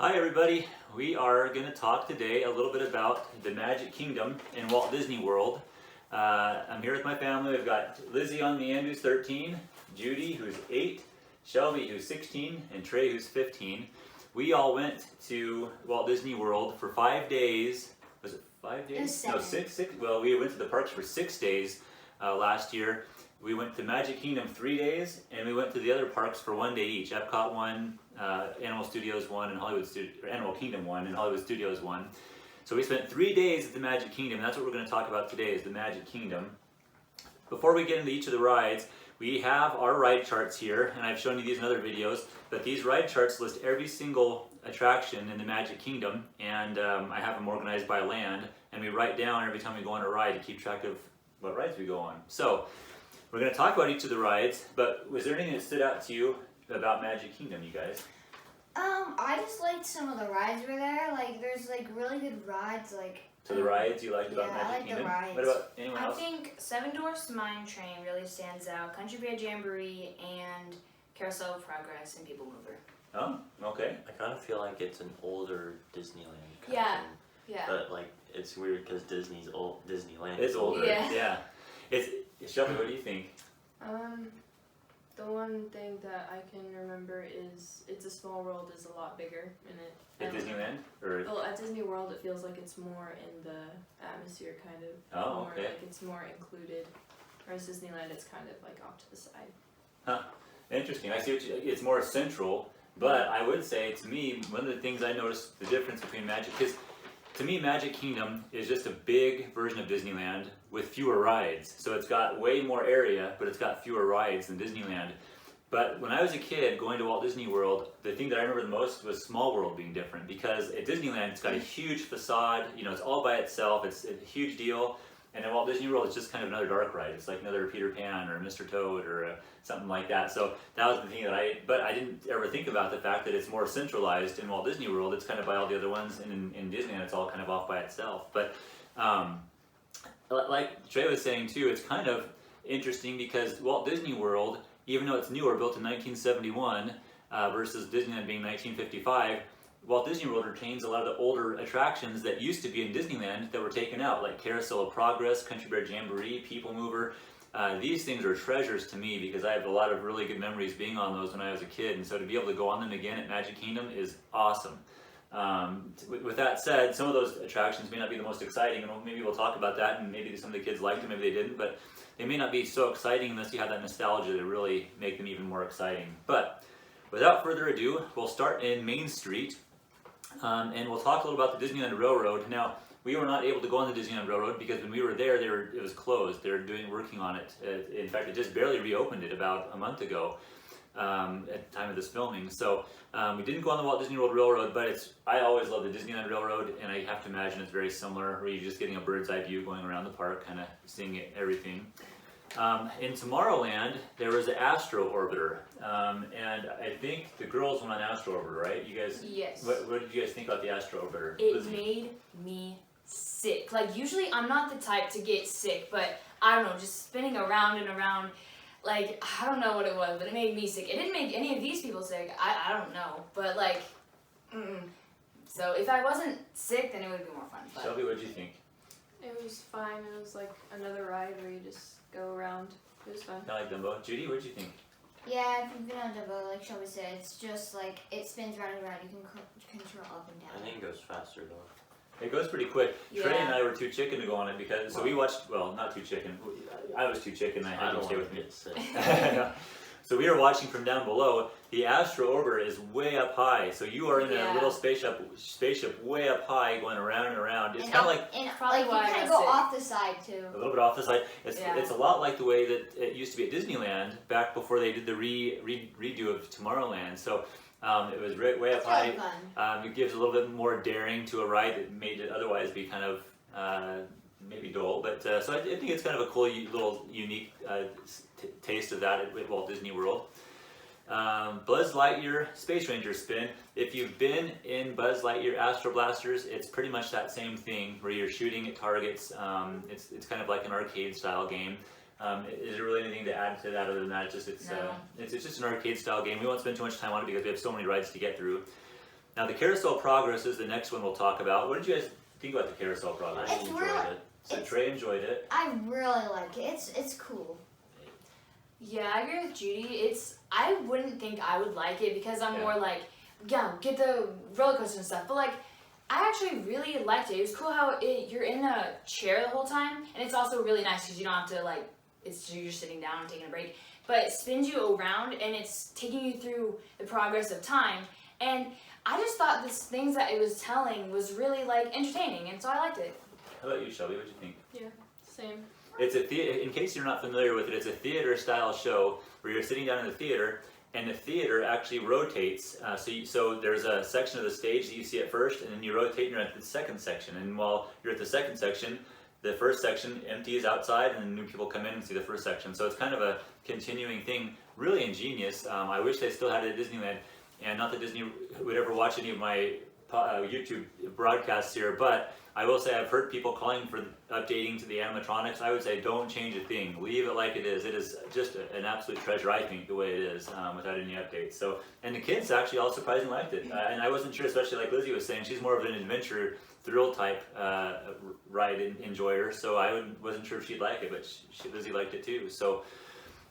Hi everybody, we are going to talk today a little bit about the Magic Kingdom in Walt Disney World. I'm here with my family. We've got Lizzie on the end who's 13, Judy who's 8, Shelby who's 16, and Trey who's 15. We all went to Walt Disney World for 5 days. Was it 5 days? It was 7. No, six. Well, we went to the parks for 6 days last year. We went to Magic Kingdom 3 days, and we went to the other parks for 1 day each. Epcot 1, Animal Studios 1, and Animal Kingdom 1, and Hollywood Studios 1. So we spent 3 days at the Magic Kingdom, and that's what we're going to talk about today, is the Magic Kingdom. Before we get into each of the rides, we have our ride charts here, and I've shown you these in other videos, but these ride charts list every single attraction in the Magic Kingdom, and I have them organized by land, and we write down every time we go on a ride to keep track of what rides we go on. So we're going to talk about each of the rides, but was there anything that stood out to you about Magic Kingdom, you guys? I just liked some of the rides were there. Like, there's like really good rides. Like. So the rides you liked about Yeah, Magic I like the Kingdom? rides. What about anyone I else? think Seven Dwarfs Mine Train really stands out. Country Bear Jamboree and Carousel of Progress and People Mover. Oh, okay. I kind of feel like it's an older Disneyland. Kind Yeah, of thing. yeah. But like, it's weird because Disneyland. It's is older. Yeah. Yeah. Shelby, what do you think? The one thing that I can remember is It's a Small World is a lot bigger in it. At Disneyland? Or Well, at Disney World it feels like it's more in the atmosphere, kind of. Oh, more okay. like it's more included. Whereas Disneyland it's kind of like off to the side. Interesting. I see it's more central, but I would say, to me, one of the things I noticed the difference between Magic, because to me Magic Kingdom is just a big version of Disneyland with fewer rides. So it's got way more area, but it's got fewer rides than Disneyland. But when I was a kid going to Walt Disney World, the thing that I remember the most was Small World being different, because at Disneyland it's got a huge facade, it's all by itself, it's a huge deal. And at Walt Disney World, it's just kind of another dark ride. It's like another Peter Pan or Mr. Toad or something like that. So that was the thing but I didn't ever think about the fact that it's more centralized in Walt Disney World. It's kind of by all the other ones, and in Disneyland, it's all kind of off by itself. But like Trey was saying too, it's kind of interesting because Walt Disney World, even though it's newer, built in 1971 versus Disneyland being 1955, Walt Disney World retains a lot of the older attractions that used to be in Disneyland that were taken out, like Carousel of Progress, Country Bear Jamboree, People Mover. These things are treasures to me because I have a lot of really good memories being on those when I was a kid, and so to be able to go on them again at Magic Kingdom is awesome. With that said, some of those attractions may not be the most exciting, and maybe we'll talk about that, and maybe some of the kids liked them, maybe they didn't, but they may not be so exciting unless you have that nostalgia to really make them even more exciting. But without further ado, we'll start in Main Street. And we'll talk a little about the Disneyland Railroad. Now, we were not able to go on the Disneyland Railroad because when we were there, it was closed. They were working on it. In fact, it just barely reopened it about a month ago at the time of this filming. So we didn't go on the Walt Disney World Railroad, but I always love the Disneyland Railroad, and I have to imagine it's very similar, where you're just getting a bird's eye view going around the park, kind of seeing everything. In Tomorrowland, there was the Astro Orbiter, and I think the girls went on Astro Orbiter, right? You guys? Yes. What did you guys think about the Astro Orbiter? It made me sick. Like, usually I'm not the type to get sick, but I don't know, just spinning around and around, like, I don't know what it was, but it made me sick. It didn't make any of these people sick. I don't know, but like, So if I wasn't sick, then it would be more fun. But Shelby, what did you think? It was fine. It was like another ride where you just go around. It was fun. Kind of like Dumbo. Judy, what did you think? Yeah, if you've been on Dumbo, like Shelby said, it's just like it spins round and round. You can control up and I down. think it goes faster though. It goes pretty quick. Trey Yeah. and I were too chicken to go on it because, so we watched, well, not too chicken. I was too chicken. I I had don't to stay want with to me. get sick. So we were watching from down below. The Astro Orbiter is way up high, so you are in a Yeah. little spaceship way up high, going around and around. It's And kind of up- like and Probably like you why I kind of got go sick. off the side too. a little bit off the side. It's Yeah. a lot like the way that it used to be at Disneyland back before they did the redo of Tomorrowland. So it was way up It's high. really fun. It gives a little bit more daring to a ride that made it otherwise be kind of maybe dull. But so I think it's kind of a cool, little, unique taste of that at Walt Disney World. Buzz Lightyear Space Ranger Spin. If you've been in Buzz Lightyear Astro Blasters, it's pretty much that same thing where you're shooting at targets. It's kind of like an arcade style game. Is there really anything to add to that other than that? It's just an arcade style game. We won't spend too much time on it because we have so many rides to get through. Now the Carousel Progress is the next one we'll talk about. What did you guys think about the Carousel Progress? I It's enjoyed real- it. So Trey enjoyed it. I really like it. It's cool. Yeah, I agree with Judy. I wouldn't think I would like it because I'm Yeah. more like, yeah, get the roller coaster and stuff. But like, I actually really liked it. It was cool how you're in a chair the whole time, and it's also really nice because you don't have to like, you're just sitting down and taking a break. But it spins you around, and it's taking you through the progress of time. And I just thought the things that it was telling was really like entertaining, and so I liked it. How about you, Shelby? What did you think? Same. It's a in case you're not familiar with it, it's a theater-style show where you're sitting down in the theater, and the theater actually rotates. So there's a section of the stage that you see at first, and then you rotate and you're at the second section. And while you're at the second section, the first section empties outside, and then new people come in and see the first section. So it's kind of a continuing thing, really ingenious. I wish they still had it at Disneyland, and not that Disney would ever watch any of my YouTube broadcasts here, but I will say I've heard people calling for updating to the animatronics. I would say don't change a thing. Leave it like it is. It is just an absolute treasure, I think, the way it is, without any updates. So, and the kids actually all surprisingly liked it. And I wasn't sure, especially like Lizzie was saying, she's more of an adventure thrill type ride enjoyer. So I wasn't sure if she'd like it, but Lizzie liked it too. So,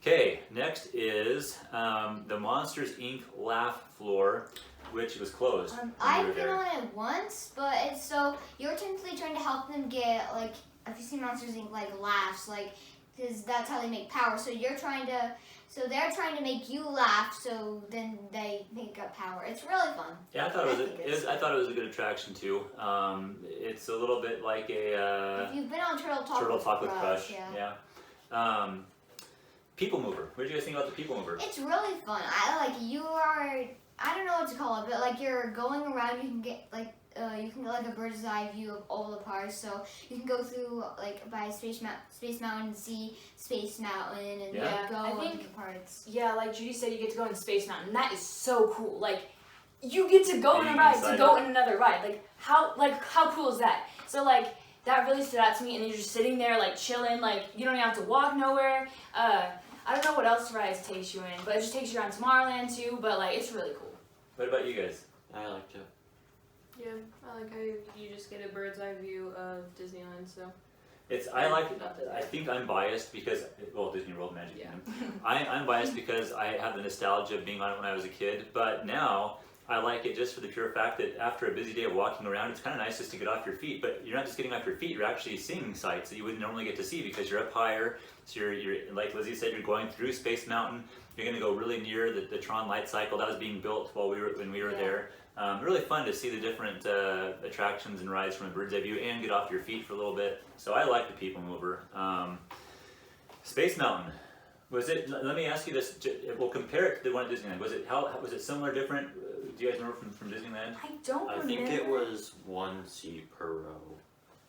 okay, next is the Monsters Inc. Laugh Floor, which was closed. when we I've were been there. on it once, but it's so you're technically trying to help them get like if you see Monsters Inc. like laughs, like because that's how they make power. So they're trying to make you laugh, so then they make up power. It's really fun. Yeah, I thought I thought it was a good attraction too. It's a little bit like a If you've been on Turtle Talk with Crush. yeah. People Mover. What did you guys think about the People Mover? It's really fun. I don't know what to call it, but like you're going around, you can get like a bird's eye view of all the parks. So you can go through like by Space Mountain and see Space Mountain and Yeah. go I on think- different parts. Yeah, like Judy said, you get to go in Space Mountain. That is so cool. Like, you get to go in a Being ride inside to go of it. in another ride. How cool is that? So like that really stood out to me. And you're just sitting there like chilling. Like you don't even have to walk nowhere. I don't know what else rides takes you in, but it just takes you around Tomorrowland too. But like it's really cool. What about you guys? I liked it. Yeah, I like how you just get a bird's eye view of Disneyland. So I think I'm biased because Disney World, Magic Kingdom. I'm biased because I have the nostalgia of being on it when I was a kid, but now I like it just for the pure fact that after a busy day of walking around, it's kind of nice just to get off your feet. But you're not just getting off your feet; you're actually seeing sights that you wouldn't normally get to see because you're up higher. So you're like Lizzie said, you're going through Space Mountain. You're going to go really near the Tron Light Cycle that was being built when we were there. Really fun to see the different attractions and rides from a bird's eye view and get off your feet for a little bit. So I like the People Mover. Space Mountain. Was it? Let me ask you this. We'll compare it to the one at Disneyland. Was it similar, different? Do you guys remember from Disneyland? I don't I remember. think it was one seat per row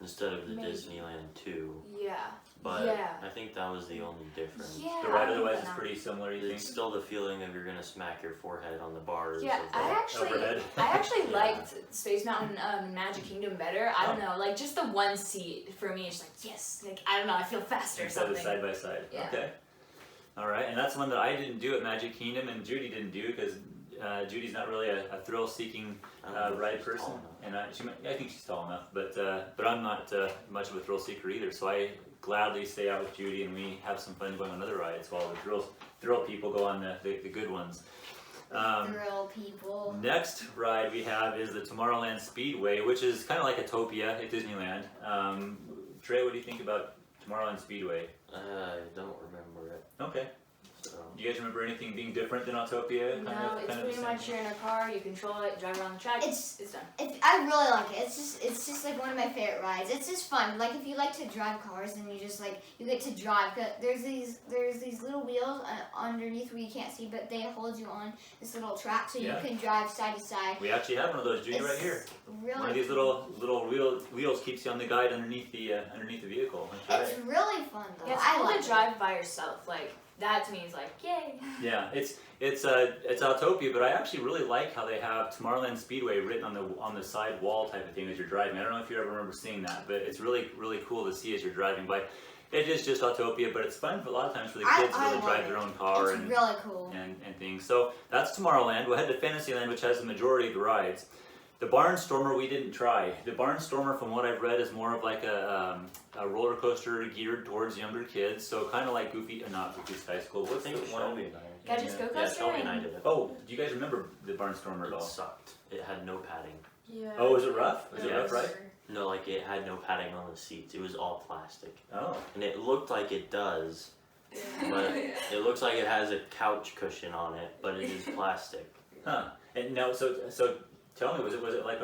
instead of the Maybe. Disneyland 2. Yeah. But Yeah. I think that was the only difference. Yeah. The ride I otherwise remember is now. pretty similar. You think? It's still the feeling of you're gonna smack your forehead on the bars. Yeah, of I the- actually overhead. I liked Space Mountain and Magic Kingdom better. I don't know, like just the one seat for me is like yes, like I don't know, I feel faster or Instead of something. side by side. Yeah. Okay. All right, and that's one that I didn't do at Magic Kingdom, and Judy didn't do because Judy's not really a thrill-seeking I don't know if ride she's person, tall enough. and I think she's tall enough, but I'm not much of a thrill seeker either. So I gladly stay out with Judy, and we have some fun going on other rides while the thrill people go on the good ones. Thrill people. Next ride we have is the Tomorrowland Speedway, which is kind of like Autopia at Disneyland. Trey, what do you think about Tomorrowland Speedway? I don't remember it. Okay. So Do you guys remember anything being different than Autopia? No, it's pretty much you're in a car, you control it, drive around the track, It's- it's done. I really like it. It's just like one of my favorite rides. It's just fun. Like if you like to drive cars and you just like you get to drive. There's these little wheels underneath where you can't see, but they hold you on this little track so Yeah. you can drive side to side. We actually have one of those, Judy, right It's here. Really, One of these little wheels keeps you on the guide underneath the vehicle. That's it's right. really fun though. Yeah, it's I cool like to it. drive by yourself. Like that to me is like, yay. Yeah, it's Autopia, but I actually really like how they have Tomorrowland Speedway written on the side wall type of thing as you're driving. I don't know if you ever remember seeing that, but it's really cool to see as you're driving by. It is just Autopia, but it's fun for a lot of times for the kids to I really love drive it. their own car It's and really cool. things. So that's Tomorrowland. We'll head to Fantasyland, which has the majority of the rides. The Barnstormer we didn't try. The Barnstormer, from what I've read, is more of like a roller coaster geared towards younger kids. So kind of like not Goofy Sky School. I What's think the one? Shelby and I. Gadgets Go Yeah, Coaster. Shelby and I did it. Oh, do you guys remember the Barnstormer at It all? sucked. It had no padding. Yeah. Oh, was it rough? Was it Yes. rough, right? No, like it had no padding on the seats. It was all plastic. Oh. And it looked like it does, but it looks like it has a couch cushion on it, but it is plastic. Huh. And now, so tell me, was it like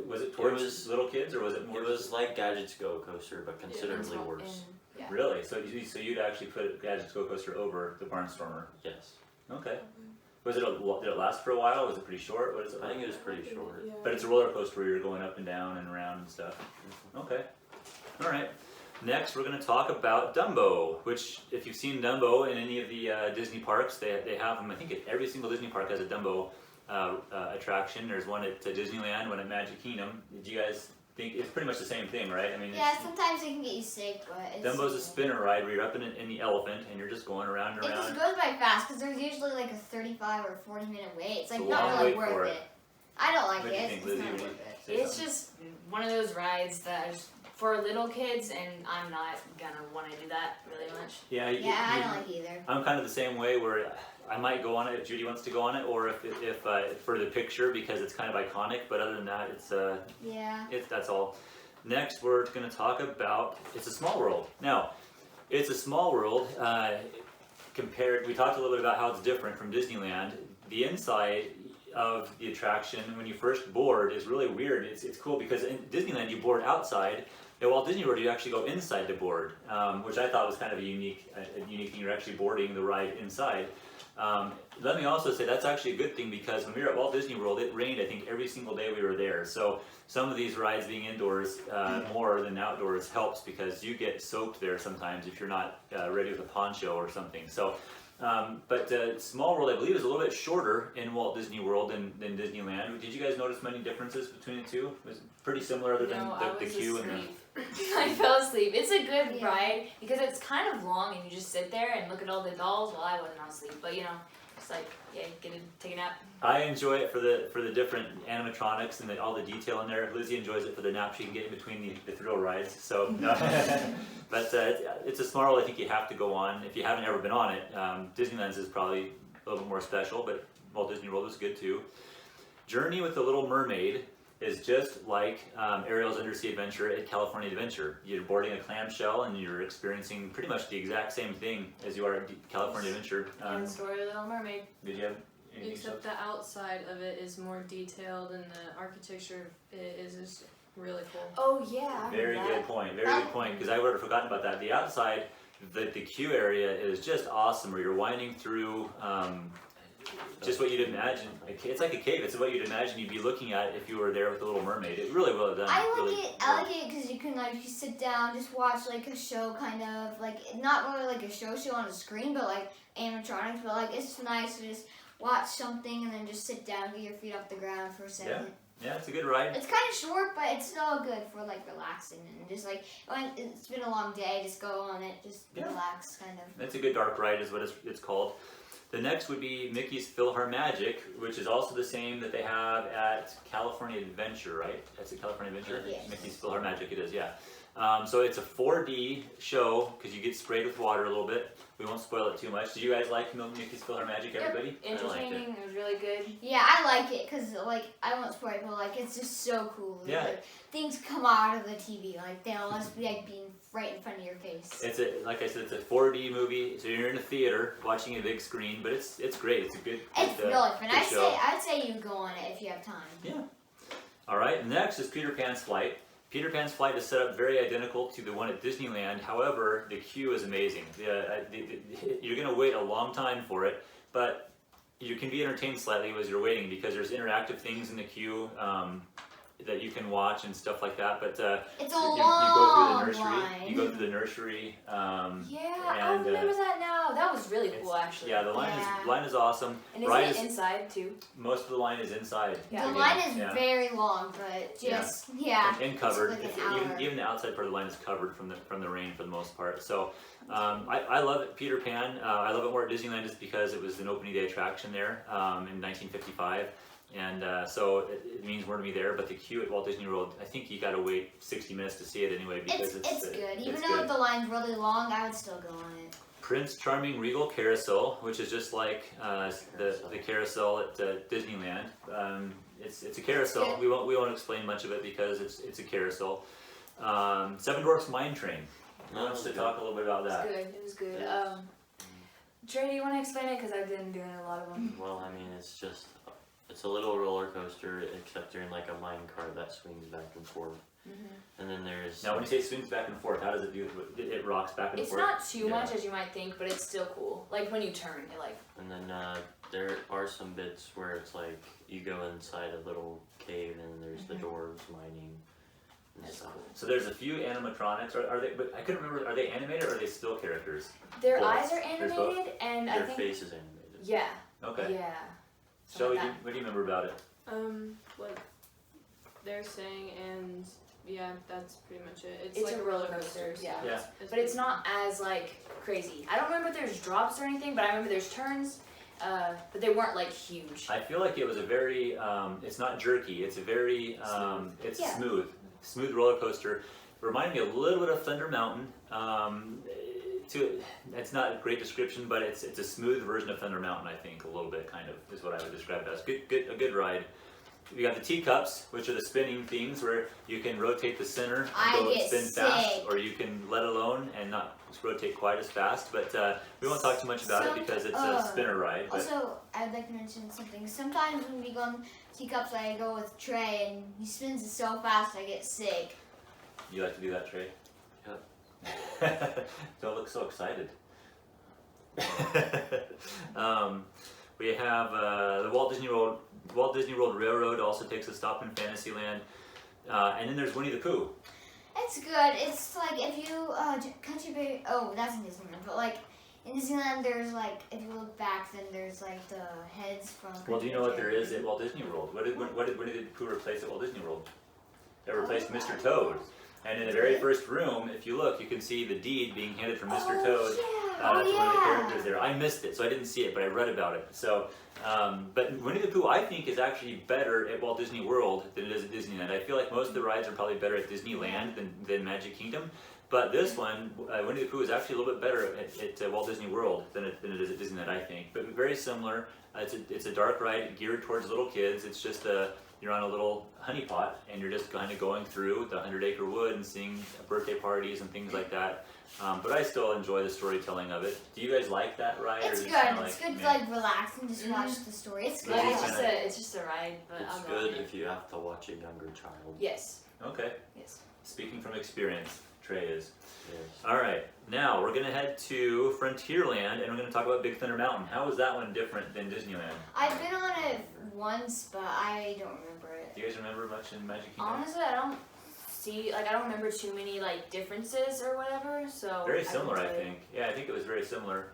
was it towards was- little kids or was it more? It was like Gadgets Go Coaster, but considerably worse. Yeah. Really? So you'd actually put Gadget's Go Coaster over the Barnstormer? Yes. Okay. Was it did it last for a while? Was it pretty short? What is it I like? think it was pretty short. Yeah. But it's a roller coaster where you're going up and down and around and stuff. Okay. All right. Next, we're going to talk about Dumbo, which, if you've seen Dumbo in any of the Disney parks, they have them. I think every single Disney park has a Dumbo attraction. There's one at Disneyland, one at Magic Kingdom. Did you guys think it's pretty much the same thing, right? I mean, Yeah, sometimes it can get you sick, but it's Dumbo's a spinner ride where you're up in the elephant and you're just going around and It just around. goes by fast because there's usually like a 35 or 40-minute wait. It's like It's a not long really wait for worth it. it. I don't like What do you it. think, It's Lizzie? not What do worth you- it. say It's something. just one of those rides that is for little kids, and I'm not gonna want to do that really much. Yeah, Yeah, I don't like either. I'm kind of the same way where I might go on it if Judy wants to go on it, or if for the picture because it's kind of iconic. But other than that, Yeah. that's all. Next, we're going to talk about It's a Small World. Now, It's a Small World compared. We talked a little bit about how it's different from Disneyland. The inside of the attraction when you first board is really weird. It's cool because in Disneyland you board outside. At Walt Disney World you actually go inside the board, which I thought was kind of a unique thing. You're actually boarding the ride inside. Let me also say that's actually a good thing because when we were at Walt Disney World, it rained I think every single day we were there. So some of these rides being indoors more than outdoors helps because you get soaked there sometimes if you're not ready with a poncho or something. So, but Small World I believe is a little bit shorter in Walt Disney World than Disneyland. Did you guys notice many differences between the two? Was it pretty similar other than No, I the was queue and the... asleep. I fell asleep. It's a good Yeah. ride because it's kind of long and you just sit there and look at all the dolls. Well, I wasn't asleep, but you know, it's like take a nap. I enjoy it for the different animatronics and all the detail in there. Lizzie enjoys it for the nap she can get in between the thrill rides. So, no. But it's a Small World I think you have to go on if you haven't ever been on it. Disneyland's is probably a little bit more special, but Walt Disney World is good too. Journey with the Little Mermaid is just like Ariel's Undersea Adventure at California Adventure. You're boarding a clamshell and you're experiencing pretty much the exact same thing as you are at California Adventure. And the story of the Little Mermaid. Did you have anything Except else? the outside of it is more detailed and the architecture of it is just really cool. Oh yeah. Very good point. Very good point. Because I would have forgotten about that. The outside, the queue area is just awesome. Where you're winding through just what you'd imagine. It's like a cave. It's what you'd imagine you'd be looking at if you were there with the Little Mermaid. It's really well done. I like it because you can like you sit down, just watch like a show, kind of like not really like a show on a screen, but like animatronics. But like it's nice to just watch something and then just sit down, get your feet off the ground for a second. Yeah, it's a good ride. It's kind of short, but it's still good for like relaxing and just like when it's been a long day, just go on it, just relax, kind of. It's a good dark ride is what it's called. The next would be Mickey's PhilharMagic, which is also the same that they have at California Adventure, right? That's at California Adventure? Yes. Mickey's PhilharMagic, it is, yeah. So it's a 4D show because you get sprayed with water a little bit. We won't spoil it too much. Did you guys like Mickey's PhilharMagic, everybody? Entertaining. It was really good. Yeah, I like it because like I won't spoil it, but like it's just so cool. Yeah. Like, things come out of the TV, like they'll just be like being right in front of your face. Like I said, it's a 4D movie, so you're in a theater watching a big screen, but it's great. It's a good. It's really fun. good show. I'd say you go on it if you have time. Yeah. All right. Next is Peter Pan's Flight. Peter Pan's Flight is set up very identical to the one at Disneyland. However, the queue is amazing. You're going to wait a long time for it, but you can be entertained slightly as you're waiting because there's interactive things in the queue that you can watch and stuff like that. But It's a you long go through the nursery. line. You go through the nursery. Yeah, I and, remember that now. That was really it's- cool, actually. Yeah, the line is awesome. And is Ride it inside too? Most of the line is inside. Yeah. The Again, line is yeah. very long, but just And covered. It's like an hour. Even the outside part of the line is covered from the rain for the most part. So I love it, Peter Pan. I love it more at Disneyland just because it was an opening day attraction there in 1955. And so it means more to me there. But the queue at Walt Disney World, I think you got to wait 60 minutes to see it anyway because It's good. Even it's though good. the line's really long, I would still go on it. Prince Charming Regal Carousel, which is just like the carousel at Disneyland. It's a carousel. Good. We won't explain much of it because it's a carousel. Seven Dwarfs Mine Train. Who wants to talk a little bit about It was that? good. It was good. Yeah. Trey, do you want to explain it? Because I've been doing a lot of them. Well, I mean, it's a little roller coaster, except you're in like a mine cart that swings back and forth. And then there's Now, when you say swings back and forth, how does it do? It rocks back and It's forth. not too Yeah. much as you might think, but it's still cool. Like when you turn, it like. and then there are some bits where it's like you go inside a little cave and there's the dwarves mining and That's stuff. cool. So there's a few animatronics. Are they? But I couldn't remember. Are they animated or are they still characters? Their Both. eyes are There's both. animated, and I Their think. face is animated. Yeah. Okay. Yeah. So Something like what do you remember about it? What they're saying, and yeah, that's pretty much it. It's, It's like a roller coaster, yeah. Yeah. But it's not as like crazy. I don't remember if there's drops or anything, but I remember there's turns, but they weren't like huge. I feel like it was a very. It's not jerky. It's a very. It's Yeah. smooth roller coaster. Reminded me a little bit of Thunder Mountain. It's not a great description, but it's a smooth version of Thunder Mountain. I think a little bit, kind of, is what I would describe it as. A good ride. You got the teacups, which are the spinning things where you can rotate the center and I go get spin fast, sick. or you can let alone and not rotate quite as fast. But we won't talk too much about it because it's a spinner ride. But Also, I'd like to mention something. Sometimes when we go on teacups, I go with Trey, and he spins it so fast I get sick. you like to do that, Trey? Yep. Don't look so excited. We have the Walt Disney World Railroad also takes a stop in Fantasyland, and then there's Winnie the Pooh. It's good. It's like if you Country Bear. Oh, that's in Disneyland. But like in Disneyland, there's like if you look back, then there's like the heads from. Well, do you know what there is at Walt Disney World? What did Winnie the Pooh replace at Walt Disney World? It replaced Mr. Toad. And in the very first room, if you look, you can see the deed being handed from Mr. Toad to one of the characters there. I missed it, so I didn't see it, but I read about it. So, but Winnie the Pooh, I think, is actually better at Walt Disney World than it is at Disneyland. I feel like most of the rides are probably better at Disneyland than Magic Kingdom. But this one, Winnie the Pooh, is actually a little bit better at Walt Disney World than it is at Disneyland, I think. But very similar. It's a dark ride geared towards little kids. It's just you're on a little honeypot and you're just kind of going through the 100-acre wood and seeing birthday parties and things like that. But I still enjoy the storytelling of it. Do you guys like that ride? It's or good. is it kinda It's like, good to meh? like relax and just watch the story. It's good. Yeah, It's just a ride, but It's I'll go good on it. if you have to watch a younger child. Yes. Okay. Yes. Speaking from experience, Trey is. Yes. All right, now we're gonna head to Frontierland and we're gonna talk about Big Thunder Mountain. How is that one different than Disneyland? I've been on it once, but I don't remember it. Do you guys remember much in Magic Kingdom? Honestly, I don't remember too many like differences or whatever. So Very similar, I can tell you. think. Yeah, I think it was very similar.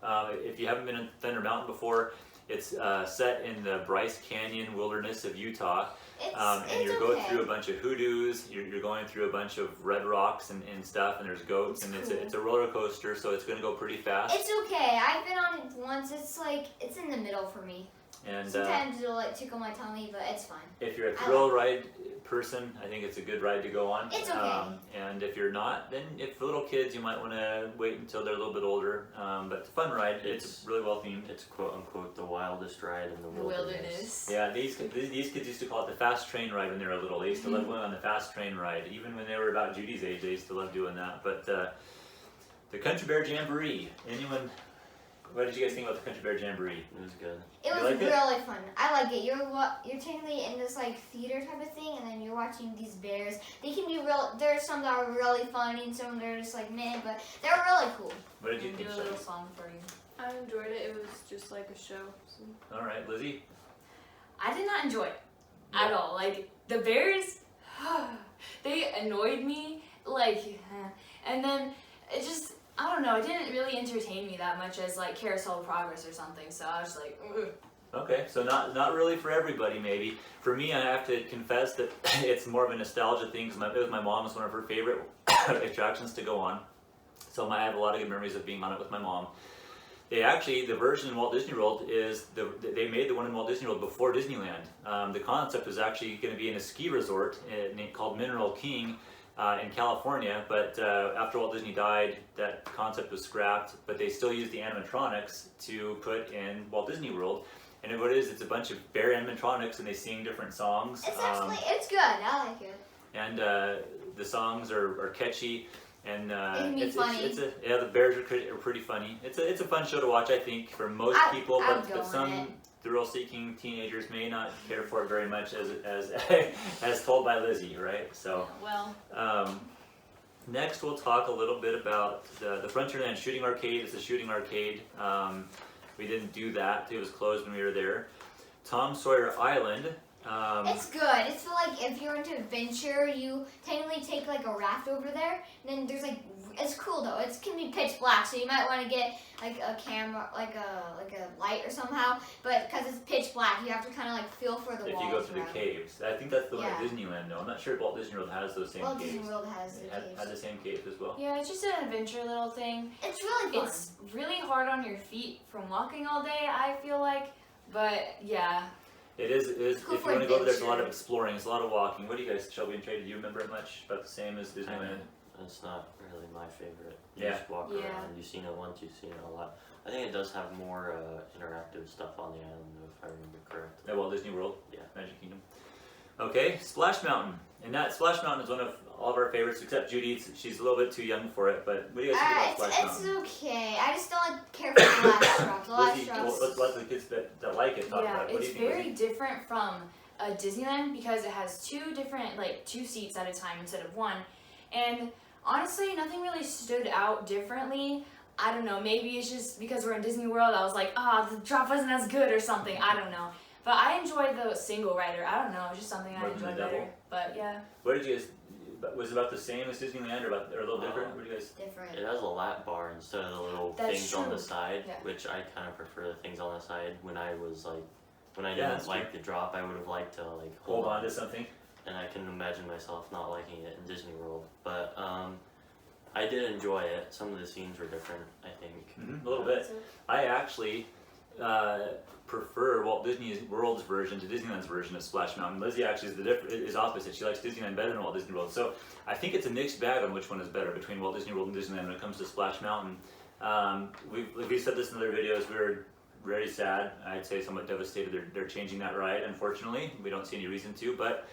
If you haven't been in Thunder Mountain before, it's set in the Bryce Canyon wilderness of Utah. And It's you're okay. going through a bunch of hoodoos, you're going through a bunch of red rocks and stuff, and there's goats, It's and cool. it's a roller coaster, so it's going to go pretty fast. It's okay. I've been on it once. It's like it's in the middle for me. And Sometimes it'll like tickle my tummy, but it's fine. if you're a thrill ride person, I think it's a good ride to go on. It's okay. And if you're not, then if for little kids, you might want to wait until they're a little bit older. But it's a fun ride. It's really well themed. It's quote unquote the wildest ride in the The wilderness. Yeah, these kids used to call it the fast train ride when they were little. They used to love going on the fast train ride. Even when they were about Judy's age, they used to love doing that. But the Country Bear Jamboree. What did you guys think about the Country Bear Jamboree? It was good. It was like it? really fun. I like it. You're technically in this like theater type of thing, and then you're watching these bears. They can be real. There's some that are really funny, and some that are just like meh, but they're really cool. What did you Do think, a little Shelley? song for you. I enjoyed it. It was just like a show. So. All right, Lizzie. I did not enjoy it at all. Like the bears, they annoyed me. And then it just, I don't know. It didn't really entertain me that much as like Carousel of Progress or something. So I was like, ugh. Okay, so not really for everybody, maybe. For me, I have to confess that it's more of a nostalgia thing. Cause it was my mom's one of her favorite attractions to go on. So I have a lot of good memories of being on it with my mom. They actually, the version in Walt Disney World is, they made the one in Walt Disney World before Disneyland. The concept was actually going to be in a ski resort called Mineral King in California, but after Walt Disney died, that concept was scrapped, but they still used the animatronics to put in Walt Disney World. And what it is, it's a bunch of bare animatronics and they sing different songs. It's actually, it's good. I like it. And the songs are catchy. And It can be funny. the bears are pretty funny. It's a fun show to watch, I think, for most people, I would go but on some it. thrill-seeking teenagers may not care for it very much, as told by Lizzie, right? So, Well, next we'll talk a little bit about the Frontierland Shooting Arcade. It's a shooting arcade. We didn't do that; it was closed when we were there. Tom Sawyer Island. It's good. It's for like if you're into adventure, you technically take like a raft over there. And then there's like it's cool though. It can be pitch black, so you might want to get like a camera, like a light or somehow. But because it's pitch black, you have to kind of like feel for the If walls. you go through the around. caves, I think that's the one at Yeah. Disneyland. though. I'm not sure if Walt Disney World has those same Walt caves. Disney World has the It caves. had the same caves as well. yeah, it's just an adventure little thing. It's really fun. It's really hard on your feet from walking all day, I feel like. But yeah, It is. Cool If for you want to go over, there's a lot of adventure. exploring. It's a lot of walking. What do you guys, Shelby and Trey? Do you remember it much? About the same as Disneyland? It's not really my favorite. You Yeah. just walk Yeah. around. You've seen it once. You've seen it a lot. I think it does have more interactive stuff on the island, though, if I remember correctly. At Walt Disney World? Yeah. Magic Kingdom. Okay, Splash Mountain. And that Splash Mountain is one of all of our favorites, except Judy's. She's a little bit too young for it. But what do you guys think about Splash It's Mountain? okay. I just don't like, care for the last drops. The last Lizzie, drops. let's let the kids that like it talk yeah, about it. What do it's you think? very Lizzie? different from Disneyland because it has two different, like 2 seats at a time instead of one. And honestly, nothing really stood out differently. I don't know, maybe it's just because we're in Disney World, I was like, the drop wasn't as good or something, I don't know. But I enjoyed the single rider, I don't know, it's just something I More than the enjoyed better. double? But yeah. What did you guys? Was it about the same as Disneyland, or a little different? What do you guys? Different. It has a lap bar instead of the little That's things on the true. side, Yeah. which I kind of prefer the things on the side. When I Yeah, didn't that's like the drop, I would have liked to Hold on to something. And I can imagine myself not liking it in Disney World. But I did enjoy it. Some of the scenes were different, I think. A little bit. I actually prefer Walt Disney World's version to Disneyland's version of Splash Mountain. Lizzie actually is opposite. She likes Disneyland better than Walt Disney World. So I think it's a mixed bag on which one is better between Walt Disney World and Disneyland when it comes to Splash Mountain. We've said this in other videos. We were very sad. I'd say somewhat devastated. They're changing that ride. Unfortunately, we don't see any reason to, but.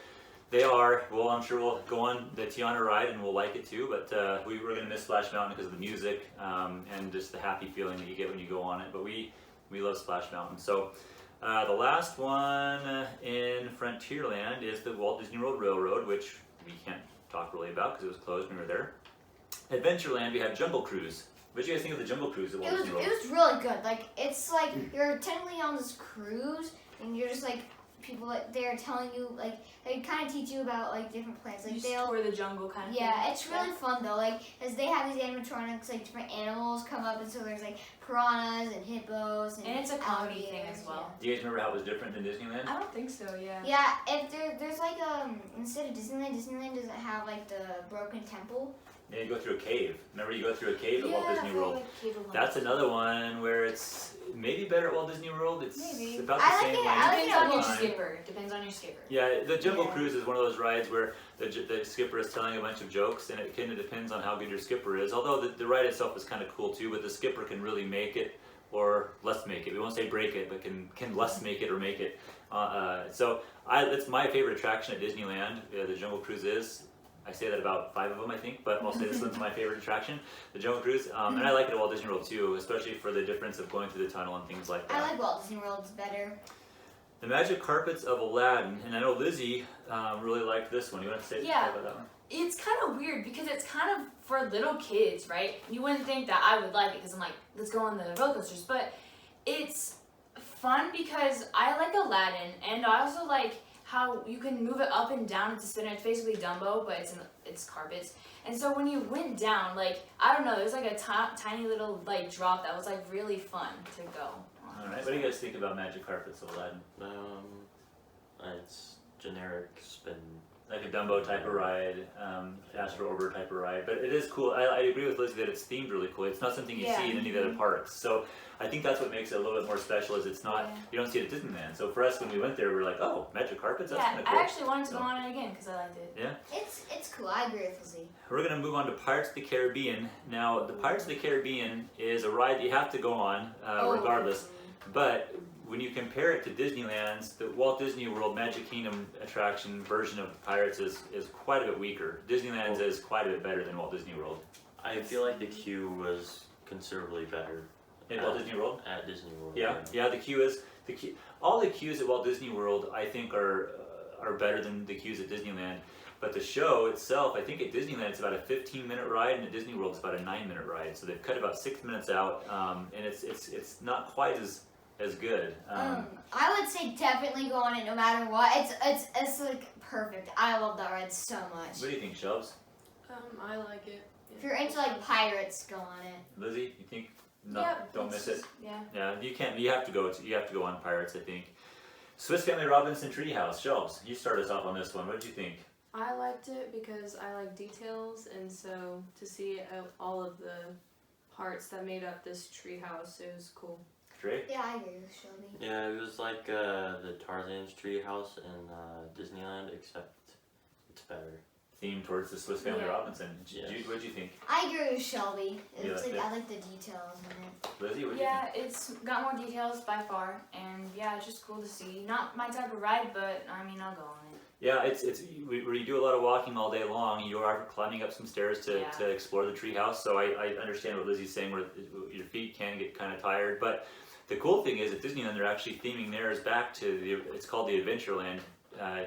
They are. Well, I'm sure we'll go on the Tiana ride and we'll like it too. But we were going to miss Splash Mountain because of the music and just the happy feeling that you get when you go on it. But we love Splash Mountain. So the last one in Frontierland is the Walt Disney World Railroad, which we can't talk really about because it was closed when we were there. Adventureland, we have Jungle Cruise. What did you guys think of the Jungle Cruise at Walt Disney World? It was really good. Like it's like you're technically on this cruise and you're just like people that they're telling you like they kind of teach you about like different plants. Like You they'll tour the jungle kind of thing. yeah, it's really fun though. Like as they have these animatronics, like different animals come up, and so there's like piranhas and hippos and And it's a comedy thing alligators, as well. Do you guys remember how it was different than Disneyland? I don't think so, yeah. Yeah, if there's like instead of Disneyland doesn't have like the broken temple. Yeah, you go through a cave. Remember you go through a cave at Walt Disney World. That's another. another one where it's maybe better at Walt Disney World. It's Maybe. about the I like same it. length. I like Depends on your Fine. skipper. Depends on your skipper. Yeah, the Jungle Yeah. Cruise is one of those rides where the skipper is telling a bunch of jokes, and it kind of depends on how good your skipper is. Although the ride itself is kind of cool too, but the skipper can really make it or less make it. We won't say break it, but can less make it or make it. So it's my favorite attraction at Disneyland. The Jungle Cruise is. I say that about 5 of them, I think, but I'll say this one's my favorite attraction, the Jungle Cruise. And I like it at Walt Disney World too, especially for the difference of going through the tunnel and things like that. I like Walt Disney World's better. The Magic Carpets of Aladdin, and I know Lizzie really liked this one. You want to say Yeah. about that one? It's kind of weird because it's kind of for little kids, right? You wouldn't think that I would like it because I'm like, let's go on the roller coasters, but it's fun because I like Aladdin, and I also like how you can move it up and down. It's a spinner. It's basically Dumbo, but it's carpets. And so when you went down, like I don't know, there's like a tiny little like drop that was like really fun to go on. All right. What do you guys think about Magic Carpets of Aladdin? It's generic spin. Like a Dumbo type of ride, Astro Orbiter type of ride. But it is cool. I agree with Lizzie that it's themed really cool. It's not something you see in any of the other parks. So I think that's what makes it a little bit more special. Is it's not you don't see it at Disneyland. So for us, when we went there, we were like, oh, magic carpets. That's kind of cool. I actually wanted to go on it again because I liked it. Yeah. It's cool. I agree with Lizzie. We're gonna move on to Pirates of the Caribbean. Now, the Pirates of the Caribbean is a ride you have to go on regardless. But when you compare it to Disneyland's, the Walt Disney World Magic Kingdom attraction version of the Pirates is quite a bit weaker. Disneyland's is quite a bit better than Walt Disney World. I feel like the queue was considerably better In Walt Disney World? at Disney World. Yeah. The queue is all the queues at Walt Disney World I think are better than the queues at Disneyland. But the show itself, I think at Disneyland it's about a 15-minute ride, and at Disney World it's about a 9-minute ride. So they've cut about 6 minutes out, and it's not quite as good. I would say definitely go on it no matter what. It's like perfect. I love that ride so much. What do you think, Shelves? I like it. If you're into like pirates, go on it. Lizzie, you think? No, Yep, don't miss it. Yeah. Yeah, you can't. You have to go on Pirates. I think. Swiss Family Robinson Treehouse. Shelves, you start us off on this one. What did you think? I liked it because I like details, and so to see all of the parts that made up this treehouse, it was cool. Trey? Yeah, I agree with Shelby. Yeah, it was like the Tarzan's treehouse in Disneyland, except it's better. Themed towards the Swiss Family Yeah. Robinson. Yes. Jude, what did you think? I agree with Shelby. You It's liked like it? I like the details in it. Lizzie, what did you Yeah, it's got more details by far, and yeah, it's just cool to see. Not my type of ride, but I mean, I'll go on it. think? Yeah, it's where you do a lot of walking all day long. You are climbing up some stairs to explore the treehouse. So I understand what Lizzie's saying, where your feet can get kind of tired. But the cool thing is at Disneyland, they're actually theming theirs back to it's called the Adventureland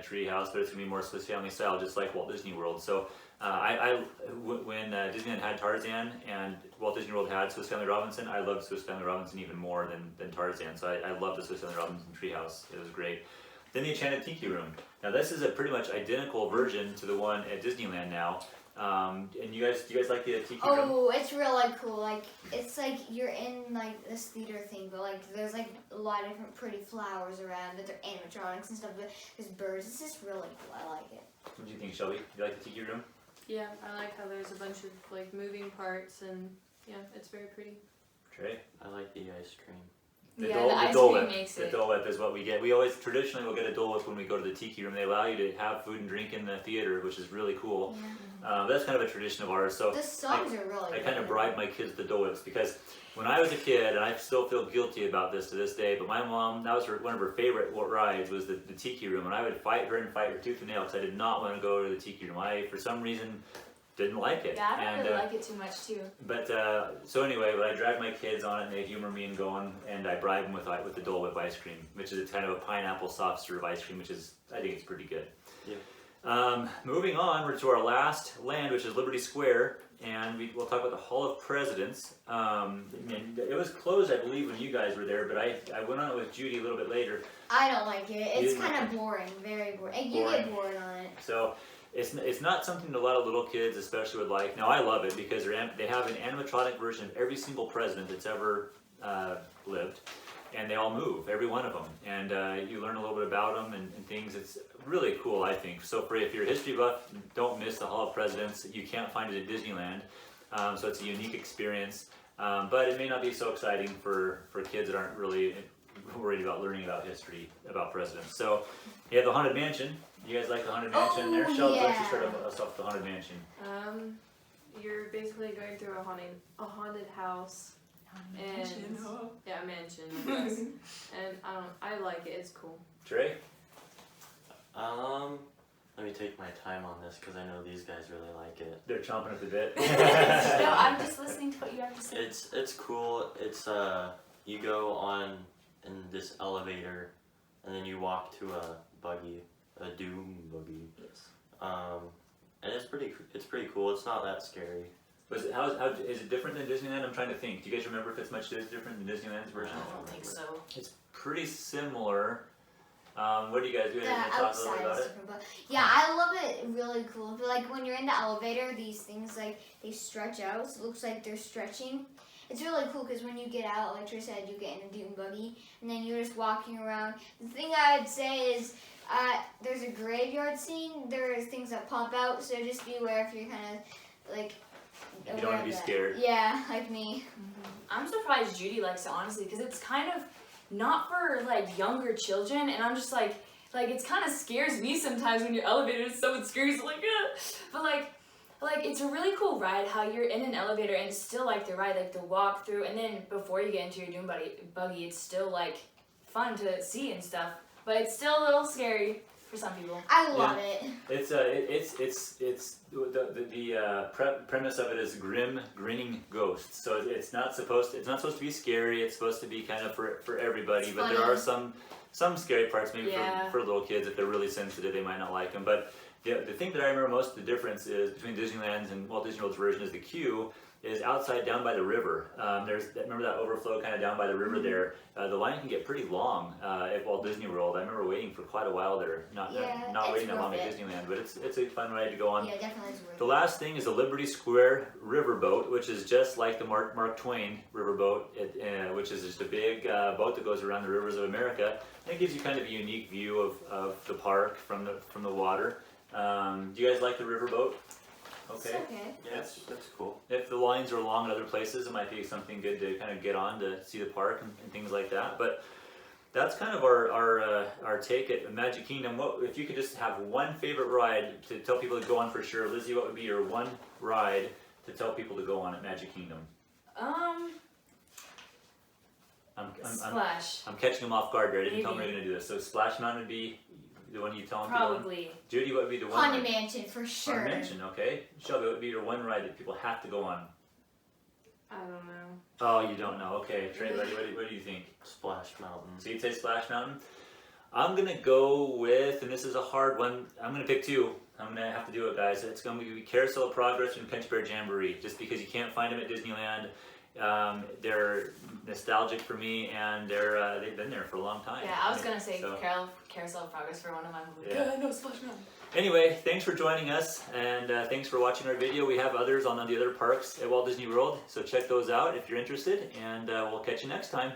treehouse, but it's gonna be more Swiss Family style, just like Walt Disney World. So when Disneyland had Tarzan and Walt Disney World had Swiss Family Robinson, I loved Swiss Family Robinson even more than Tarzan. So I loved the Swiss Family Robinson treehouse. It was great. Then the Enchanted Tiki Room. Now this is a pretty much identical version to the one at Disneyland now. And do you guys like the Tiki Room? Oh, it's really cool. Like it's like you're in like this theater thing, but like there's like a lot of different pretty flowers around, but they're animatronics and stuff. But there's birds. It's just really cool. I like it. What do you think, Shelby? You like the Tiki Room? Yeah, I like how there's a bunch of like moving parts, and yeah, it's very pretty. Trey? I like the ice cream. The ice cream makes The it. Dole Whip is what we get. We always traditionally will get a Dole Whip when we go to the Tiki Room. They allow you to have food and drink in the theater, which is really cool. That's kind of a tradition of ours. So The songs are really I kind of good. bribed my kids with the Dole Whips because when I was a kid, and I still feel guilty about this to this day, but my mom, that was one of her favorite rides was the Tiki Room, and I would fight her tooth and nail because I did not want to go to the Tiki Room. I, for some reason, didn't like it. Yeah, I don't and, really like it too much too. But so anyway, but I dragged my kids on it, and they humor me and going, and I bribe them with the Dole Whip ice cream, which is kind of a pineapple soft serve ice cream, which is I think it's pretty good. Yeah. Moving on, we're to our last land, which is Liberty Square, and we'll talk about the Hall of Presidents. And it was closed, I believe, when you guys were there, but I went on it with Judy a little bit later. I don't like it. You It's didn't like kind of it? boring, very boring. And you Boring. get bored on it. So it's not something that a lot of little kids especially would like. Now I love it because they have an animatronic version of every single president that's ever lived, and they all move, every one of them, and you learn a little bit about them and things. It's really cool, I think. So if you're a history buff, don't miss the Hall of Presidents. You can't find it at Disneyland, so it's a unique experience, but it may not be so exciting for kids that aren't really worried about learning about history, about presidents. So you have the Haunted Mansion. You guys like the Haunted Mansion in there? Oh, Shelby, let's yeah. just start us off with the Haunted Mansion. You're basically going through a haunted house. Mansion. Yeah, a mansion. I guess. And I like it. It's cool. Trey? Let me take my time on this because I know these guys really like it. They're chomping at the bit. No, I'm just listening to what you have to say. It's cool. It's you go on in this elevator, and then you walk to a buggy, a doom buggy. Yes. And it's pretty cool. It's not that scary. Was it, how is it different than Disneyland? I'm trying to think. Do you guys remember if it's much different than Disneyland's version? I don't think so. It's pretty similar. What do you guys do? The You wanna talk a little outside bit about is it? different, but yeah, I love it. Really cool. But like when you're in the elevator, these things like they stretch out. So it looks like they're stretching. It's really cool because when you get out, like Trish said, you get in a dune buggy, and then you're just walking around. The thing I would say is, there's a graveyard scene. There's things that pop out. So just beware if you're kind of like. You don't aware want to of be that. scared. Yeah, like me. I'm surprised Judy likes it, honestly, because it's kind of not for like younger children, and I'm just like it's kind of scares me sometimes when your elevator is so scary, like but like it's a really cool ride how you're in an elevator and it's still like the ride, like the walk through, and then before you get into your doom buggy, it's still like fun to see and stuff, but it's still a little scary for some people. I love it. It's the premise of it is grinning ghosts. So it's not supposed to be scary. It's supposed to be kind of for everybody. It's but funny. there are some scary parts maybe Yeah. for little kids. If they're really sensitive, they might not like them. But the thing that I remember most of the difference is between Disneyland's and Walt Disney World's version is the queue is outside down by the river. Remember that overflow kind of down by the river there. The line can get pretty long at Walt Disney World. I remember waiting for quite a while there. Not it's waiting that long worth at it. Disneyland, but it's a fun ride to go on. Yeah, definitely is worth The it. last thing is a Liberty Square riverboat, which is just like the Mark Twain riverboat, which is just a big boat that goes around the rivers of America. And it gives you kind of a unique view of the park from the water. Do you guys like the riverboat? Okay. It's okay. Yeah. That's cool. If the lines are long at other places, it might be something good to kind of get on to see the park and things like that. But that's kind of our take at Magic Kingdom. What if you could just have one favorite ride to tell people to go on for sure? Lizzie, what would be your one ride to tell people to go on at Magic Kingdom? Splash. I'm catching them off guard there. I didn't tell them we Maybe. were going to do this. So Splash Mountain would be the one you tell them to Probably. go on? Judy, what would be the one? Haunted Mansion for sure. Haunted Mansion, okay. Shelby, what would be your one ride that people have to go on? I don't know. Oh, you don't know. Okay. Trey, what do you think? Splash Mountain. So you'd say Splash Mountain? I'm going to go with, and this is a hard one, I'm going to pick two. I'm going to have to do it, guys. It's going to be Carousel of Progress and Pinch Bear Jamboree, just because you can't find them at Disneyland. They're nostalgic for me, and they've been there for a long time. Yeah, I was gonna say So- Carousel of Progress for one of my movies. Yeah. No, Splash Mountain. Anyway, thanks for joining us, and thanks for watching our video. We have others on the other parks at Walt Disney World, so check those out if you're interested, and we'll catch you next time.